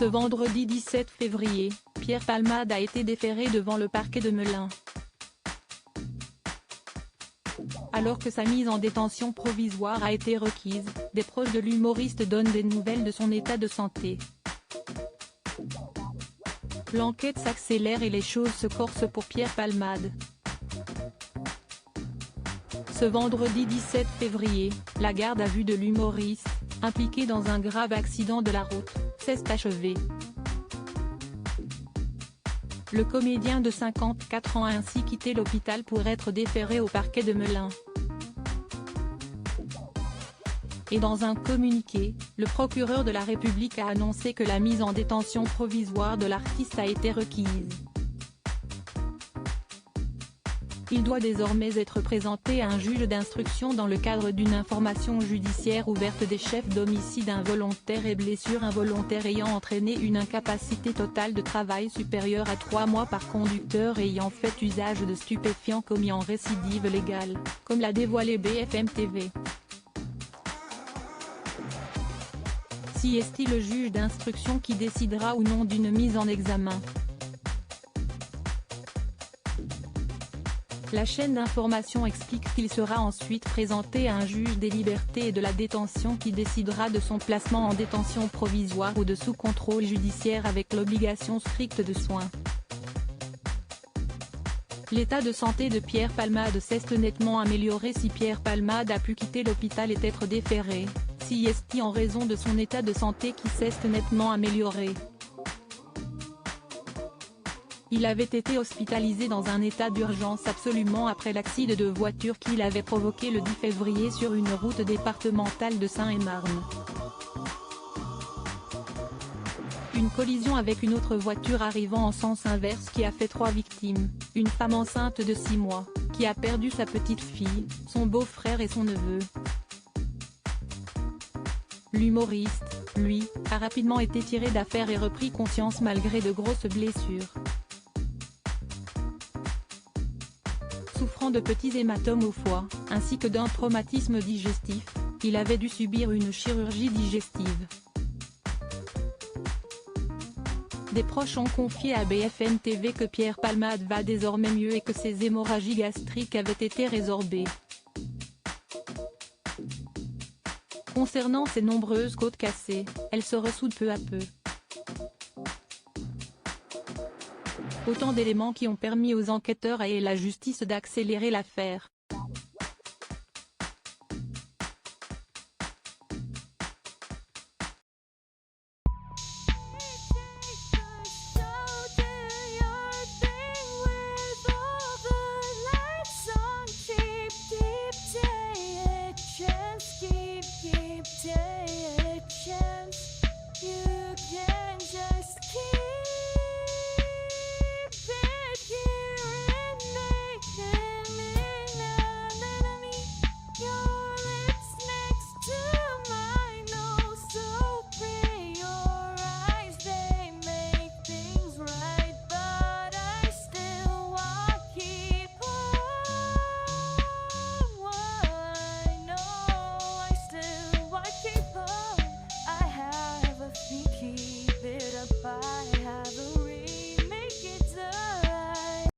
Ce vendredi 17 février, Pierre Palmade a été déféré devant le parquet de Melun. Alors que sa mise en détention provisoire a été requise, des proches de l'humoriste donnent des nouvelles de son état de santé. L'enquête s'accélère et les choses se corsent pour Pierre Palmade. Ce vendredi 17 février, la garde à vue de l'humoriste, impliqué dans un grave accident de la route, s'est achevée. Le comédien de 54 ans a ainsi quitté l'hôpital pour être déféré au parquet de Melun. Et dans un communiqué, le procureur de la République a annoncé que la mise en détention provisoire de l'artiste a été requise. Il doit désormais être présenté à un juge d'instruction dans le cadre d'une information judiciaire ouverte des chefs d'homicide involontaire et blessure involontaire ayant entraîné une incapacité totale de travail supérieure à 3 mois par conducteur ayant fait usage de stupéfiants commis en récidive légale, comme l'a dévoilé BFM TV. Si est-il le juge d'instruction qui décidera ou non d'une mise en examen. La chaîne d'information explique qu'il sera ensuite présenté à un juge des libertés et de la détention qui décidera de son placement en détention provisoire ou de sous contrôle judiciaire avec l'obligation stricte de soins. L'état de santé de Pierre Palmade s'est nettement amélioré. Si Pierre Palmade a pu quitter l'hôpital et être déféré, si est en raison de son état de santé qui s'est nettement amélioré. Il avait été hospitalisé dans un état d'urgence absolument après l'accident de voiture qu'il avait provoqué le 10 février sur une route départementale de Seine-et-Marne. Une collision avec une autre voiture arrivant en sens inverse qui a fait 3 victimes, une femme enceinte de 6 mois, qui a perdu sa petite fille, son beau-frère et son neveu. L'humoriste, lui, a rapidement été tiré d'affaire et repris conscience malgré de grosses blessures. Souffrant de petits hématomes au foie, ainsi que d'un traumatisme digestif, il avait dû subir une chirurgie digestive. Des proches ont confié à BFM TV que Pierre Palmade va désormais mieux et que ses hémorragies gastriques avaient été résorbées. Concernant ses nombreuses côtes cassées, elles se ressoudent peu à peu. Autant d'éléments qui ont permis aux enquêteurs et la justice d'accélérer l'affaire.